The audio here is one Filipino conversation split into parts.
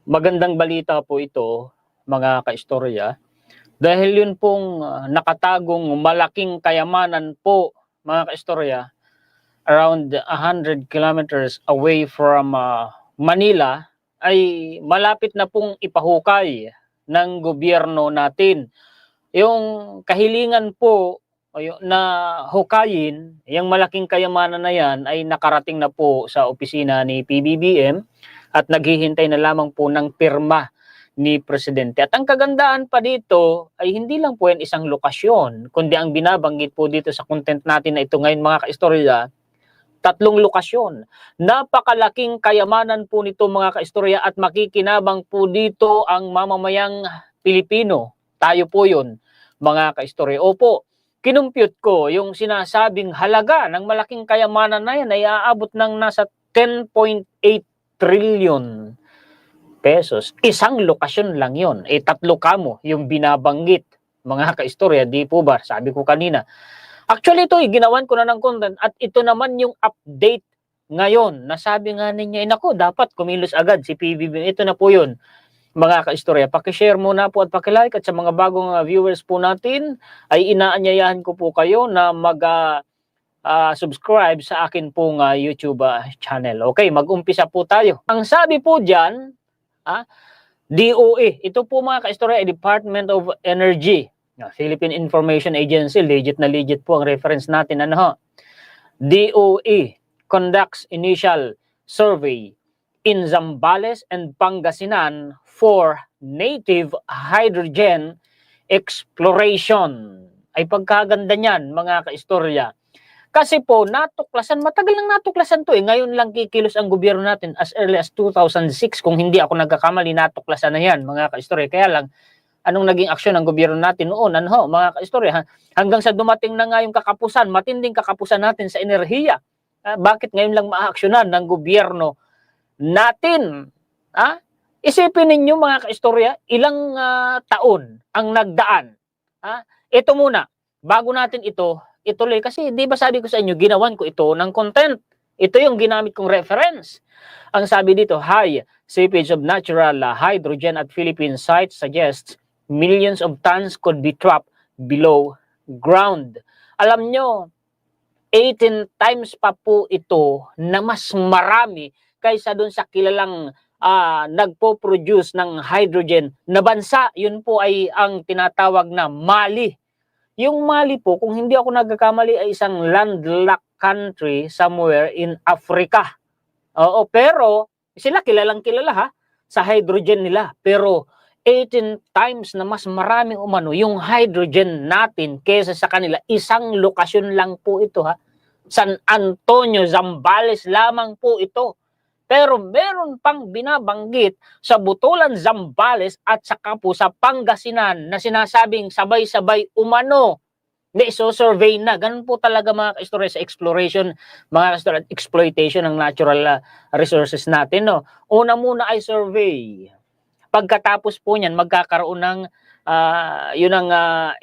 Magandang balita po ito, mga kaistorya, dahil yun pong nakatagong malaking kayamanan po, mga kaistorya, around 100 kilometers away from Manila, ay malapit na pong ipahukay ng gobyerno natin. Yung kahilingan po na hukayin, yung malaking kayamanan na yan ay nakarating na po sa opisina ni PBBM at naghihintay na lamang po ng pirma ni Presidente. At ang kagandaan pa dito ay hindi lang po yan isang lokasyon, kundi ang binabanggit po dito sa content natin na ito ngayon, mga kaistorya, 3 lokasyon. Napakalaking kayamanan po nito, mga kaistorya, at makikinabang po dito ang mamamayang Pilipino. Tayo po yun, mga kaistorya. Opo, kinumpute ko yung sinasabing halaga ng malaking kayamanan na yan ay aabot ng nasa 10.8 trillion pesos. Isang lokasyon lang yon. 3 kamo yung binabanggit, mga kaistorya, di po ba? Sabi ko kanina. Actually, ito, ginawan ko na ng content at ito naman yung update ngayon. Nasabi nga ninyo, nako, dapat kumilos agad si PBB. Ito na po yun, mga kaistorya. Pakishare muna po at pakilike, at sa mga bagong viewers po natin, ay inaanyayahan ko po kayo na subscribe sa akin pong YouTube channel. Okay, mag-umpisa po tayo. Ang sabi po dyan, DOE, ito po, mga kaistorya, Department of Energy, Philippine Information Agency, legit na legit po ang reference natin. DOE conducts initial survey in Zambales and Pangasinan for native hydrogen exploration. Ay pagkaganda niyan, mga kaistorya. Kasi po, natuklasan, matagal nang natuklasan to. Ngayon lang kikilos ang gobyerno natin as early as 2006. Kung hindi ako nagkakamali, natuklasan na yan, mga kaistorya. Kaya lang, anong naging aksyon ng gobyerno natin noon, mga kaistorya, hanggang sa dumating na nga yung kakapusan, matinding kakapusan natin sa enerhiya. Bakit ngayon lang maaksyonan ng gobyerno natin? Isipin ninyo, mga kaistorya, ilang taon ang nagdaan. Ito muna, bago natin ituloy, kasi di ba sabi ko sa inyo, ginawan ko ito ng content. Ito yung ginamit kong reference. Ang sabi dito, high seepage of natural hydrogen at Philippine sites suggests millions of tons could be trapped below ground. Alam nyo, 18 times pa po ito na mas marami kaysa dun sa kilalang nagpo-produce ng hydrogen na bansa. Yun po ay ang tinatawag na Mali. Yung Mali po, kung hindi ako nagkakamali, ay isang landlocked country somewhere in Africa. Oo, pero sila kilalang kilala sa hydrogen nila. Pero 18 times na mas marami umano yung hydrogen natin kaysa sa kanila. Isang lokasyon lang po ito San Antonio, Zambales lamang po ito. Pero meron pang binabanggit sa Butulan, Zambales at saka po sa Pangasinan na sinasabing sabay-sabay umano na iso-survey na. Ganun po talaga, mga kaistorya, sa exploration, mga kaistorya, exploitation ng natural resources natin. Una muna ay survey. Pagkatapos po niyan, magkakaroon ng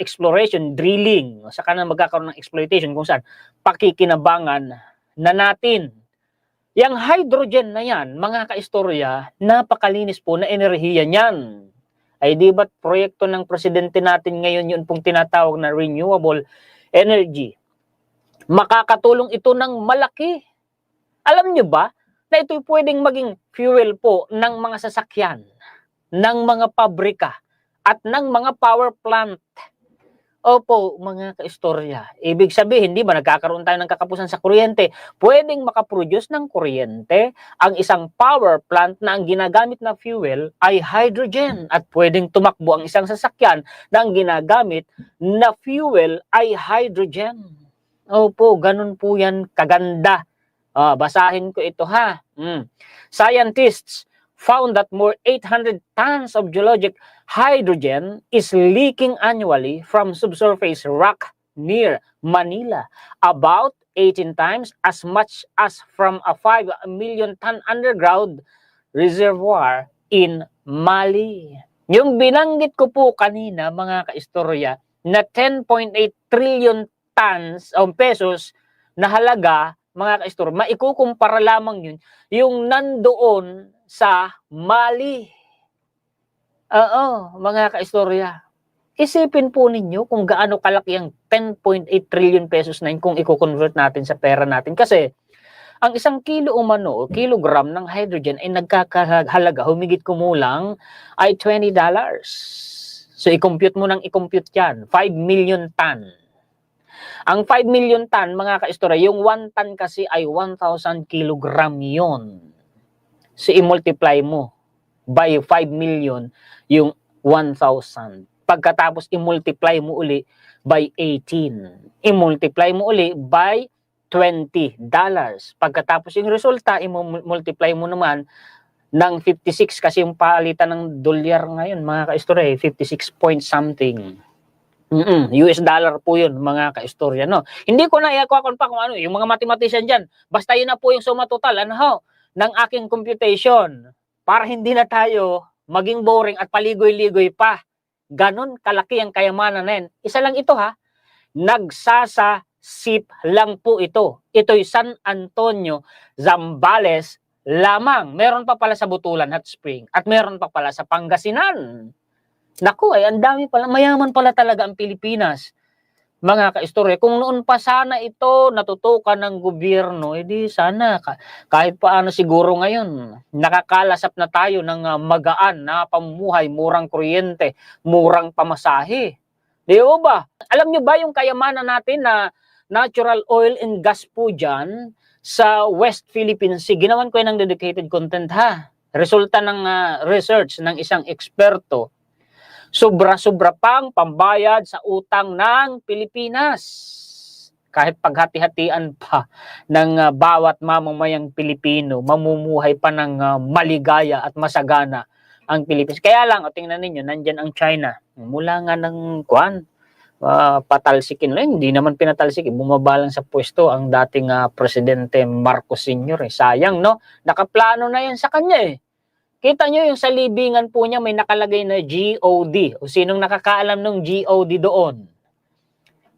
exploration, drilling. Saka na magkakaroon ng exploitation kung saan pakikinabangan na natin. Yang hydrogen na yan, mga kaistorya, napakalinis po na enerhiya niyan. Ay di ba't proyekto ng presidente natin ngayon yun pong tinatawag na renewable energy? Makakatulong ito ng malaki. Alam nyo ba na ito'y pwedeng maging fuel po ng mga sasakyan, ng mga pabrika, at ng mga power plant? Opo, mga kaistorya. Ibig sabihin, di ba, nagkakaroon tayo ng kakapusan sa kuryente. Pwedeng makaproduce ng kuryente ang isang power plant na ang ginagamit na fuel ay hydrogen. At pwedeng tumakbo ang isang sasakyan na ang ginagamit na fuel ay hydrogen. Opo, ganun po yan kaganda. Basahin ko ito Scientists found that more 800 tons of geologic hydrogen is leaking annually from subsurface rock near Manila, about 18 times as much as from a 5 million ton underground reservoir in Mali. Yung binanggit ko po kanina, mga kaistorya, na 10.8 trillion tons o pesos na halaga, mga kaistorya, maikukumpara lamang yun yung nandoon sa Mali. Oo, mga kaistorya. Isipin po ninyo kung gaano kalaki ang 10.8 trillion pesos na yun kung i-convert natin sa pera natin. Kasi ang isang kilo umano o kilogram ng hydrogen ay nagkakahalaga, humigit kumulang, ay $20. So i-compute mo nang i-compute yan, 5 million ton. Ang 5 million ton, mga kaistorya, yung 1 ton kasi ay 1,000 kilogram yon. So i-multiply mo by 5 million yung 1,000. Pagkatapos i-multiply mo uli by 18. I-multiply mo uli by $20. Pagkatapos yung resulta, i-multiply mo naman ng 56 kasi yung palitan ng dolyar ngayon, mga kaistorya, 56 point something. US dollar po yun, mga kaistorya, no? Hindi ko na i-akon pa kung ano, yung mga mathematician dyan, basta yun na po yung suma total, ano ho, ng aking computation, para hindi na tayo maging boring at paligoy-ligoy pa. Ganon kalaki ang kayamanan na yan. Isa lang ito ha, nagsasasip lang po ito. Ito'y San Antonio, Zambales lamang. Meron pa pala sa Butulan Hot Spring at meron pa pala sa Pangasinan. Naku, ay ang dami pala, mayaman pala talaga ang Pilipinas. Mga kaistorya, kung noon pa sana ito natutukan ng gobyerno, edi sana kahit paano siguro ngayon nakakalasap na tayo ng magaan na pamumuhay, murang kuryente, murang pamasahe. Di ba? Alam nyo ba yung kayamanan natin na natural oil and gas po dyan sa West Philippine Sea? Ginawan ko yun ng dedicated content ha. Resulta ng research ng isang eksperto. Sobra-sobra pang pambayad sa utang ng Pilipinas. Kahit paghati-hatian pa ng bawat mamamayang Pilipino, mamumuhay pa ng maligaya at masagana ang Pilipinas. Kaya lang, tingnan ninyo, nandyan ang China. Mula nga ng patalsikin lang, hindi naman pinatalsikin, bumaba lang sa pwesto ang dating Presidente Marcos Sr. Sayang, no? Nakaplano na yan sa kanya eh. Kita nyo yung sa libingan po niya may nakalagay na GOD. O sinong nakakaalam ng GOD doon?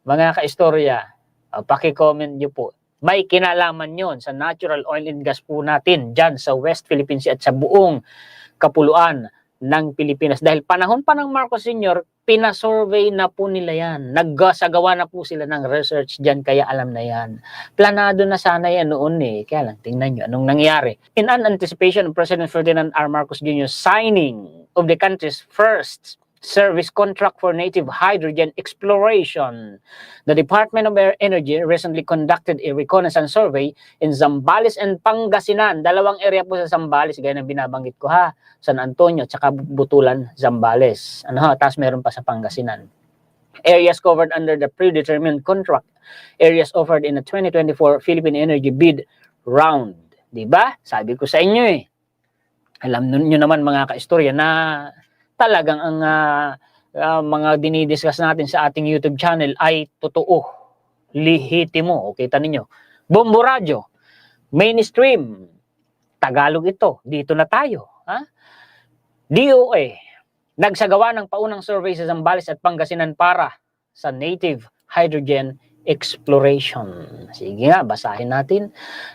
Mga kaistorya, paki-comment nyo po. May kinalaman yon sa natural oil and gas po natin dyan sa West Philippine Sea at sa buong kapuluan ng Pilipinas. Dahil panahon pa ng Marcos Sr., pinasurvey na po nila yan. Nagsagawa na po sila ng research dyan, kaya alam na yan. Planado na sana yan noon eh. Kaya lang, tingnan nyo anong nangyari. In anticipation of President Ferdinand R. Marcos Jr. signing of the country's first service contract for native hydrogen exploration, the Department of Energy recently conducted a reconnaissance survey in Zambales and Pangasinan. Dalawang area po sa Zambales, gaya ng binabanggit ko ha, San Antonio at saka Butulan, Zambales. Tapos meron pa sa Pangasinan. Areas covered under the predetermined contract, areas offered in the 2024 Philippine Energy Bid Round. Diba? Sabi ko sa inyo eh. Alam nyo naman mga kaistorya na talagang ang mga dinidiscuss natin sa ating YouTube channel ay totoo, lihitimo. O kita ninyo, Bombo Radio, mainstream, Tagalog ito, dito na tayo. DOA, nagsagawa ng paunang survey sa Zambales at Pangasinan para sa native hydrogen exploration. Sige nga, basahin natin.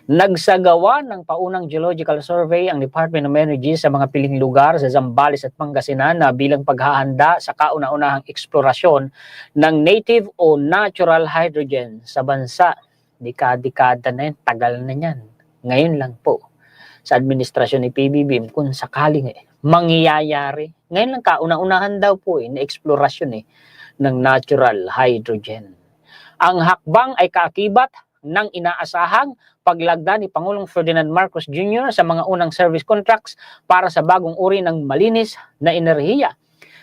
Nagsagawa ng paunang geological survey ang Department of Energy sa mga piling lugar sa Zambales at Pangasinan na bilang paghahanda sa kauna-unahang eksplorasyon ng native o natural hydrogen sa bansa. Dekada na yan, tagal na yan. Ngayon lang po sa administrasyon ni PBBM kung sakaling mangyayari. Ngayon lang kauna-unahan daw po na eksplorasyon ng natural hydrogen. Ang hakbang ay kaakibat ng inaasahang paglagda ni Pangulong Ferdinand Marcos Jr. sa mga unang service contracts para sa bagong uri ng malinis na enerhiya.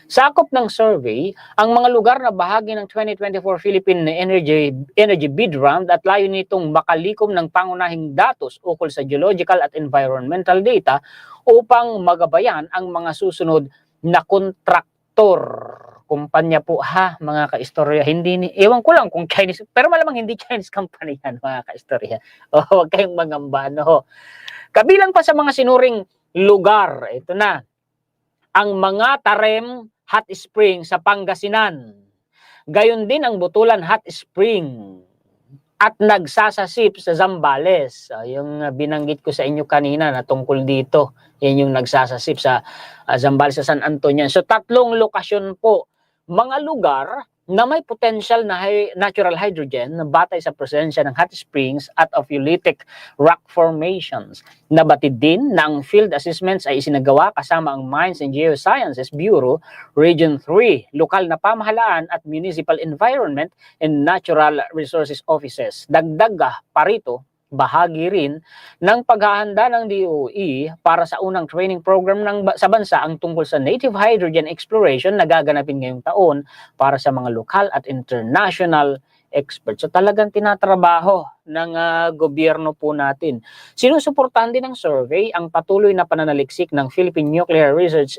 Sakop ng survey ang mga lugar na bahagi ng 2024 Philippine Energy Bid Round at layo nitong makalikom ng pangunahing datos ukol sa geological at environmental data upang magabayan ang mga susunod na kontraktor. Kumpanya po ha, mga kaistorya. Ewan ko lang kung Chinese, pero malamang hindi Chinese company yan, mga kaistorya. Huwag kayong mangamba, no? Kabilang pa sa mga sinuring lugar, ito na, ang mga Tarem Hot Spring sa Pangasinan. Gayon din ang Butulan Hot Spring. at nagsasasip sa Zambales. Yung binanggit ko sa inyo kanina na tungkol dito, yan yung nagsasasip sa Zambales sa San Antonio. So 3 lokasyon po, mga lugar na may potential na natural hydrogen na batay sa presensya ng hot springs at ophiolitic rock formations. Nabatid din na ang field assessments ay isinagawa kasama ang Mines and Geosciences Bureau, Region 3, lokal na pamahalaan at Municipal Environment and Natural Resources Offices. Dagdag pa rito, bahagi rin ng paghahanda ng DOE para sa unang training program sa bansa ang tungkol sa native hydrogen exploration na gaganapin ngayong taon para sa mga lokal at international experts. So talagang tinatrabaho ng gobyerno po natin. Sinusuportahan din ng survey ang patuloy na pananaliksik ng Philippine Nuclear Research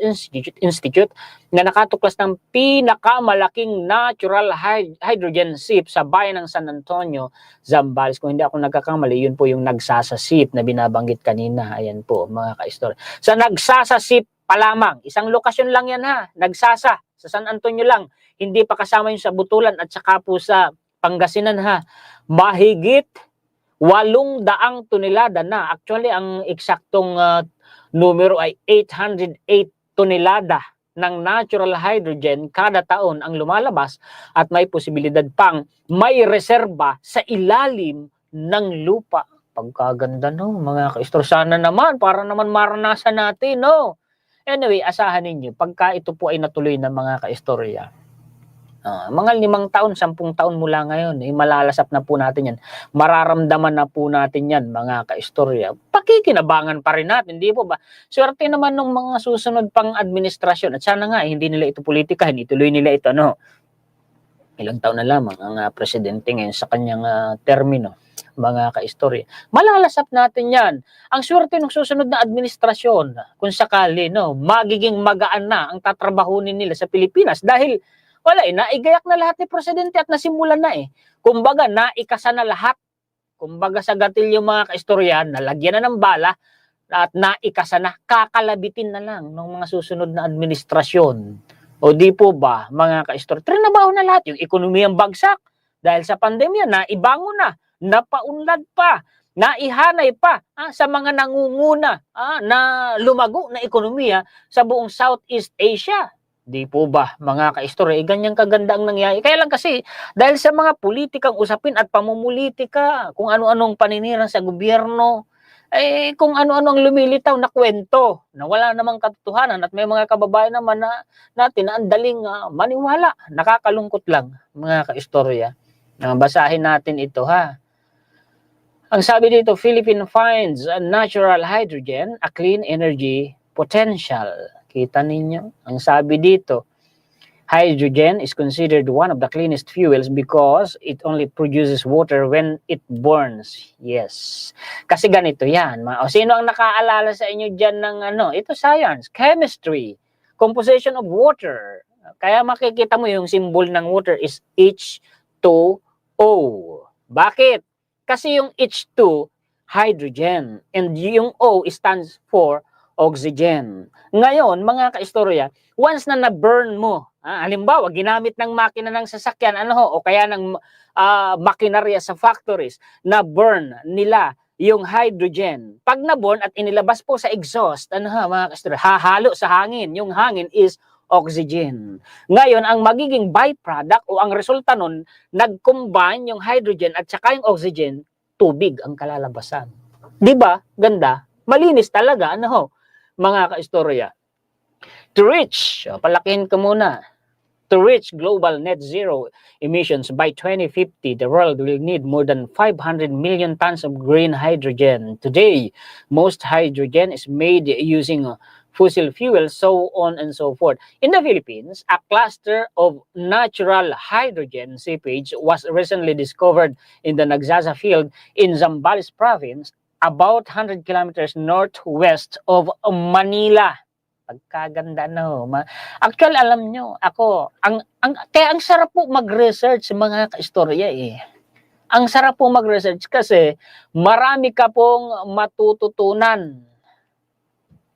Institute na nakatuklas ng pinakamalaking natural hydrogen ship sa bayan ng San Antonio, Zambales. Kung hindi ako nagkakamali, yun po yung nagsasasip na binabanggit kanina. Ayan po, mga ka-istorya. Sa nagsasasip pa lamang, isang lokasyon lang yan ha, sa San Antonio lang. Hindi pa kasama yung sa Butulan at saka po sa Pangasinan ha. Mahigit 800 tonelada na. Actually, ang eksaktong numero ay 808 tonelada ng natural hydrogen kada taon ang lumalabas at may posibilidad pang may reserba sa ilalim ng lupa. Pagkaganda no, mga ka-istor. Sana naman, para naman maranasan natin, no? Anyway, asahan ninyo, pagka ito po ay natuloy ng mga ka-istorya, mga 5 taon, 10 taon mula ngayon, malalasap na po natin yan. Mararamdaman na po natin yan, mga ka-istorya. Pakikinabangan pa rin natin, di po ba? Swerte naman ng mga susunod pang administrasyon. At sana nga, hindi nila ito politikahin, ituloy nila ito, no? Ilang taon na lamang ang presidente ngayon sa kanyang termino, mga ka-istorya. Malalasap natin yan. Ang swerte ng susunod na administrasyon, kung sakali, no, magiging magaan na ang tatrabahunin nila sa Pilipinas dahil wala naigayak na lahat ni presidente at nasimulan na Kumbaga, naikasa na lahat. Kumbaga sa gatilyo mga ka-istoryan, nalagyan na ng bala at naikasa na, kakalabitin na lang ng mga susunod na administrasyon. O di po ba, mga ka-istorya, trinabaho na lahat. Yung ekonomiyang bagsak dahil sa pandemya, naibangon na, napaunlad pa, naihanay pa sa mga nangunguna na lumago na ekonomiya sa buong Southeast Asia. Di po ba, mga ka-istorya, ganyang kaganda ang nangyayari. Kaya lang kasi, dahil sa mga politikang usapin at pamumulitika, kung ano-anong paninirang sa gobyerno, kung ano-ano ang lumilitaw na kwento, na wala namang katotohanan, at may mga kababayan naman natin na ang daling maniwala. Nakakalungkot lang, mga ka-istorya. Basahin natin ito ha. Ang sabi dito, Philippines finds natural hydrogen, a clean energy potential. Kita ninyo? Ang sabi dito, hydrogen is considered one of the cleanest fuels because it only produces water when it burns. Yes. Kasi ganito yan. Sino ang nakaalala sa inyo dyan ng ito science, chemistry, composition of water. Kaya makikita mo yung symbol ng water is H2O. Bakit? Kasi yung H2, hydrogen, and yung O stands for oxygen. Ngayon, mga ka-istorya, once na na-burn mo, halimbawa, ginamit ng makina ng sasakyan, o kaya ng makinarya sa factories, na-burn nila yung hydrogen. Pag na-burn at inilabas po sa exhaust, mga ka-istorya, hahalo sa hangin. Yung hangin is oxygen. Ngayon, ang magiging byproduct o ang resulta nun, nag-combine yung hydrogen at saka yung oxygen, tubig ang kalalabasan. Di ba? Ganda. Malinis talaga, mga ka-istorya. To reach, palakihin ko muna, to reach global net zero emissions by 2050, the world will need more than 500 million tons of green hydrogen. Today, most hydrogen is made using fossil fuels, so on and so forth. In the Philippines, a cluster of natural hydrogen seepage was recently discovered in the Nagzaza field in Zambales province, about 100 kilometers northwest of Manila. Pagkaganda Actually, alam nyo, ako, kaya ang sarap po mag-research mga ka-istorya Ang sarap po mag-research kasi marami ka pong matututunan.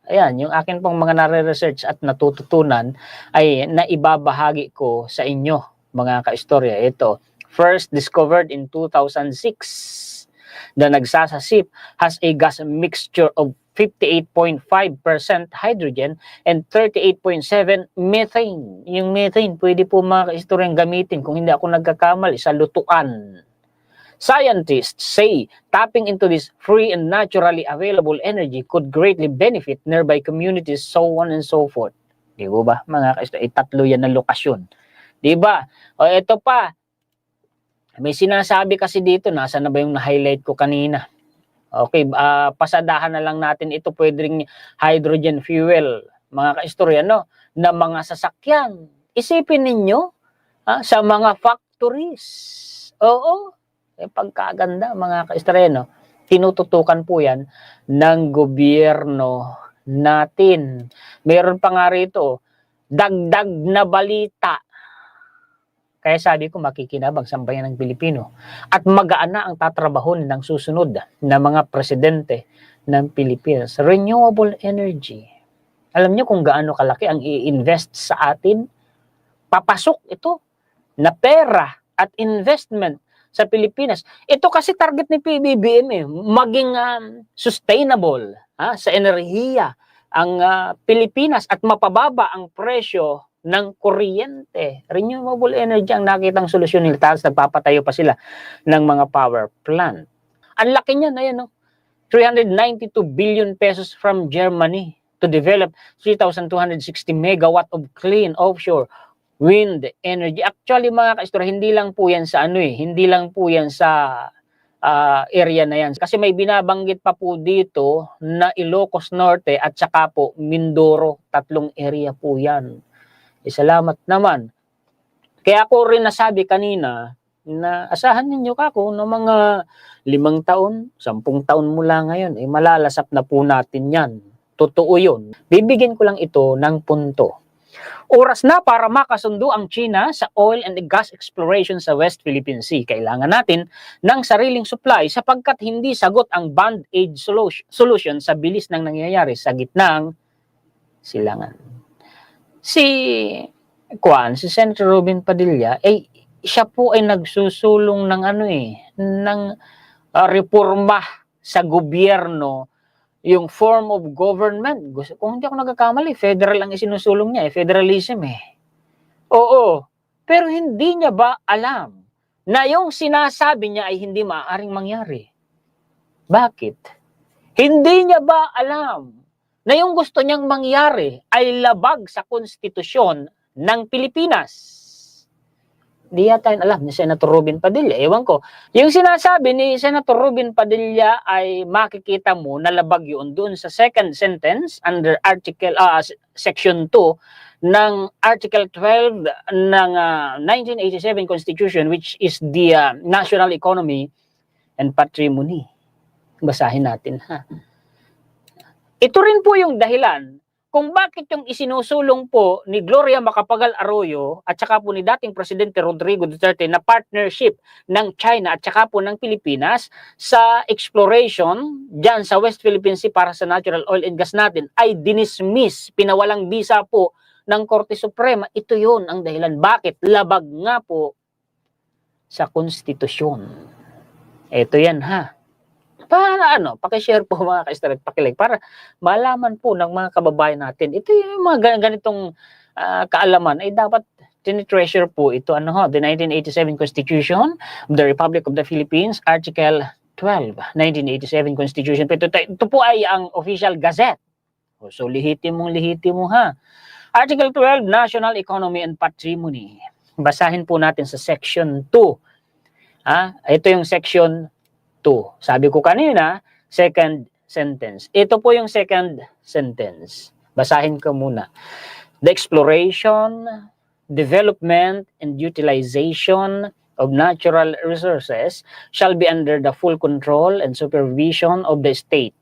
Ayan, yung akin pong mga nare-research at natututunan ay naibabahagi ko sa inyo, mga ka-istorya. Ito, first discovered in 2006. The nagsasasip has a gas mixture of 58.5% hydrogen and 38.7 methane. Yung methane, pwede po mga kaistoryang gamitin kung hindi ako nagkakamali sa lutuan. Scientists say tapping into this free and naturally available energy could greatly benefit nearby communities, so on and so forth. Di ba mga kaistoryang, tatlo yan na lokasyon. Di ba? O ito pa, may sinasabi kasi dito, nasa na ba yung na-highlight ko kanina? Okay, pasadahan na lang natin ito, pwede ring hydrogen fuel, mga kaistorya, no? Na mga sasakyan. Isipin ninyo, sa mga factories. Oo, pagkaganda, mga kaistorya, no? Tinututukan po yan ng gobyerno natin. Meron pa nga rito, dagdag na balita. Kaya sabi ko, makikinabang sambayan ng Pilipino. At magaan na ang tatrabahon ng susunod na mga presidente ng Pilipinas. Renewable energy. Alam niyo kung gaano kalaki ang i-invest sa atin? Papasok ito na pera at investment sa Pilipinas. Ito kasi target ni PBBM, maging sustainable sa enerhiya ang Pilipinas at mapababa ang presyo ng kuryente. Renewable energy ang nakitang solusyon nila, tapos nagpapatayo pa sila ng mga power plant. Ang laki niyan, ayan, 392 billion pesos from Germany to develop 3,260 megawatt of clean offshore wind energy. Actually, mga kaistorya, hindi lang po yan sa hindi lang po yan sa area na yan. Kasi may binabanggit pa po dito na Ilocos Norte at saka po Mindoro, tatlong area po yan. Salamat naman. Kaya ako rin nasabi kanina na asahan ninyo kako ng mga 5 taon, 10 taon mula ngayon, malalasap na po natin yan. Totoo yun. Bibigyan ko lang ito ng punto. Oras na para makasundo ang China sa oil and gas exploration sa West Philippine Sea. Kailangan natin ng sariling supply sapagkat hindi sagot ang band-aid solution sa bilis ng nangyayari sa gitnang silangan. Si Senator Robin Padilla, siya po ay nagsusulong ng ng reforma sa gobyerno, yung form of government. Kung hindi ako nagkakamali, federal ang isinusulong niya, federalism . Oo, pero hindi niya ba alam na yung sinasabi niya ay hindi maaaring mangyari? Bakit? Hindi niya ba alam na yung gusto niyang mangyari ay labag sa konstitusyon ng Pilipinas? Di yata yun alam ni Senator Robin Padilla. Ewan ko. Yung sinasabi ni Senator Robin Padilla ay makikita mo na labag yun doon sa second sentence under Section 2 ng Article 12 ng 1987 Constitution, which is the national economy and patrimony. Basahin natin, ha. Ito rin po yung dahilan kung bakit yung isinusulong po ni Gloria Macapagal Arroyo at saka po ni dating Presidente Rodrigo Duterte na partnership ng China at saka po ng Pilipinas sa exploration dyan sa West Philippine Sea para sa natural oil and gas natin ay dinismiss, pinawalang bisa po ng Korte Suprema. Ito yun ang dahilan. Bakit? Labag nga po sa konstitusyon. Ito yan, ha. Para pakishare po mga ka-Starlet, pakilike para malaman po ng mga kababayan natin. Ito yung mga ganitong kaalaman ay dapat tinitreasure po ito. The 1987 Constitution of the Republic of the Philippines, Article 12, 1987 Constitution. Ito po ay ang official gazette. So lihitin mo, ha. Article 12, National Economy and Patrimony. Basahin po natin sa Section 2. Ito yung Section 2. Sabi ko kanina, second sentence. Ito po yung second sentence. Basahin ko muna. The exploration, development, and utilization of natural resources shall be under the full control and supervision of the state.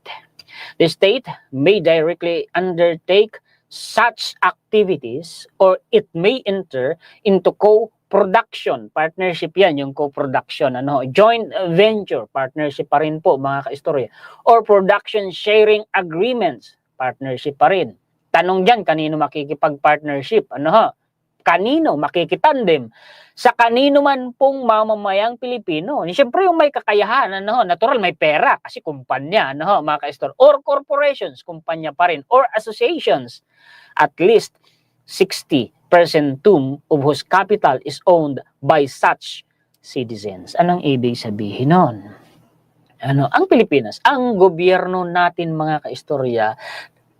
The state may directly undertake such activities or it may enter into co-production. Partnership yan, yung co-production. Joint venture, partnership pa rin po mga ka-istorya. Or production sharing agreements, partnership pa rin. Tanong dyan, kanino makikipag-partnership? kanino makikitandem, sa kanino man pong mamamayang Pilipino. Siyempre yung may kakayahan, natural may pera kasi kumpanya, mga ka-istorya, or corporations, kumpanya pa rin, or associations, at least 60% of whose capital is owned by such citizens. Anong ibig sabihin nun? Ang Pilipinas, ang gobyerno natin, mga ka-istorya,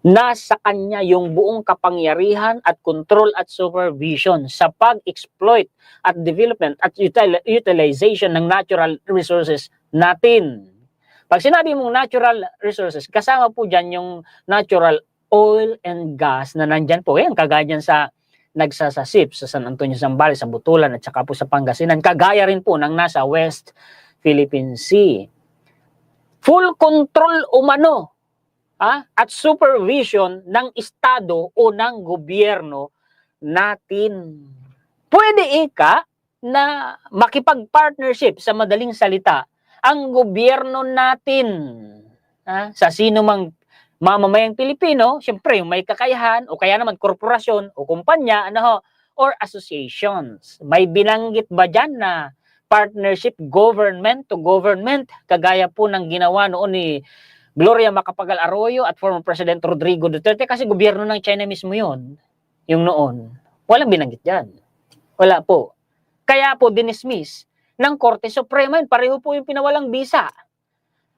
nasa kanya yung buong kapangyarihan at control at supervision sa pag-exploit at development at utilization ng natural resources natin. Pag sinabi mong natural resources, kasama po dyan yung natural oil and gas na nandyan po. Yan, kagaya dyan sa nagsasasip sa San Antonio, Zambales, sa Butulan at saka po sa Pangasinan. Kagaya rin po ng nasa West Philippine Sea. Full control umano at supervision ng estado o ng gobyerno natin. Pwede na makipag-partnership, sa madaling salita, ang gobyerno natin sa sino mang mamamayang Pilipino, siyempre yung may kakayahan o kaya naman korporasyon o kumpanya or associations. May binanggit ba dyan na partnership government to government, kagaya po ng ginawa noon ni Gloria Macapagal Arroyo at former President Rodrigo Duterte, kasi gobyerno ng China mismo yun, yung noon. Walang binanggit dyan. Wala po. Kaya po dinismiss ng Korte Suprema yun. Pareho po yung pinawalang bisa.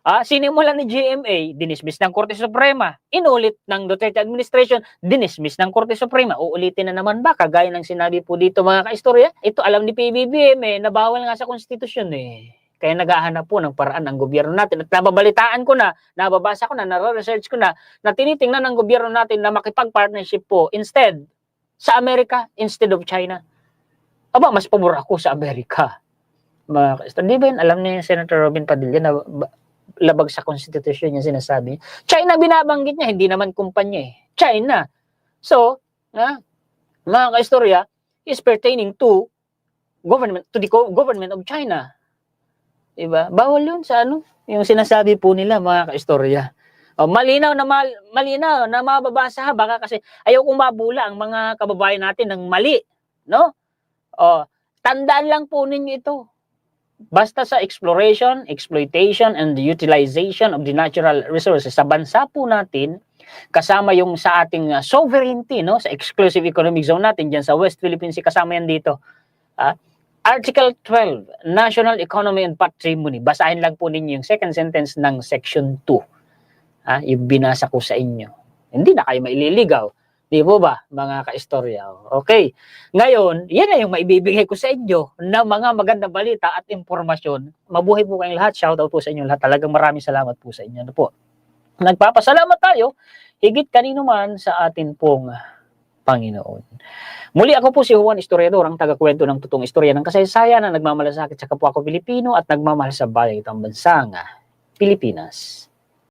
Sinimulan ni GMA, dinismiss ng Korte Suprema. Inulit ng Duterte administration, dinismiss ng Korte Suprema. Uulitin na naman ba? Kagaya ng sinabi po dito, mga ka-istorya. Ito alam ni PBBM na bawal nga sa konstitusyon Kaya naghahanap po ng paraan ang gobyerno natin. At nababalitaan ko na, nababasa ko na, nare-research ko na tinitingnan ng gobyerno natin na makipag-partnership po instead sa Amerika instead of China. Mas pabor ako sa Amerika. Di ba yun, alam niya yung Senator Robin Padilla na labag sa konstitusyon yung sinasabi. China binabanggit niya, hindi naman kumpanya China. So, mga ka-istorya, is pertaining to the government of China. Diba? Bawal yun sa yung sinasabi po nila, mga ka-istorya. Malinaw na mababasa baka kasi ayaw kong mabula ang mga kababayan natin ng mali, no? Tandaan lang po ninyo ito. Basta sa exploration, exploitation, and utilization of the natural resources sa bansa po natin, kasama yung sa ating sovereignty, sa exclusive economic zone natin dyan sa West Philippine Sea, kasama yan dito. Article 12, National Economy and Patrimony. Basahin lang po ninyo yung second sentence ng Section 2. Yung binasa ko sa inyo. Hindi na kayo maililigaw. Di po ba, mga ka-istorya? Okay. Ngayon, yan na yung maibibigay ko sa inyo na mga magandang balita at impormasyon. Mabuhay po kayong lahat. Shoutout po sa inyo lahat. Talagang maraming salamat po sa inyo. Nagpapasalamat tayo higit kanino man sa atin pong Panginoon. Muli ako po si Juan Historiador, ang tagakwento ng totoong istorya ng kasaysayan na nagmamalasakit sa kapwa ko Pilipino at nagmamahal sa bayan itong bansang Pilipinas.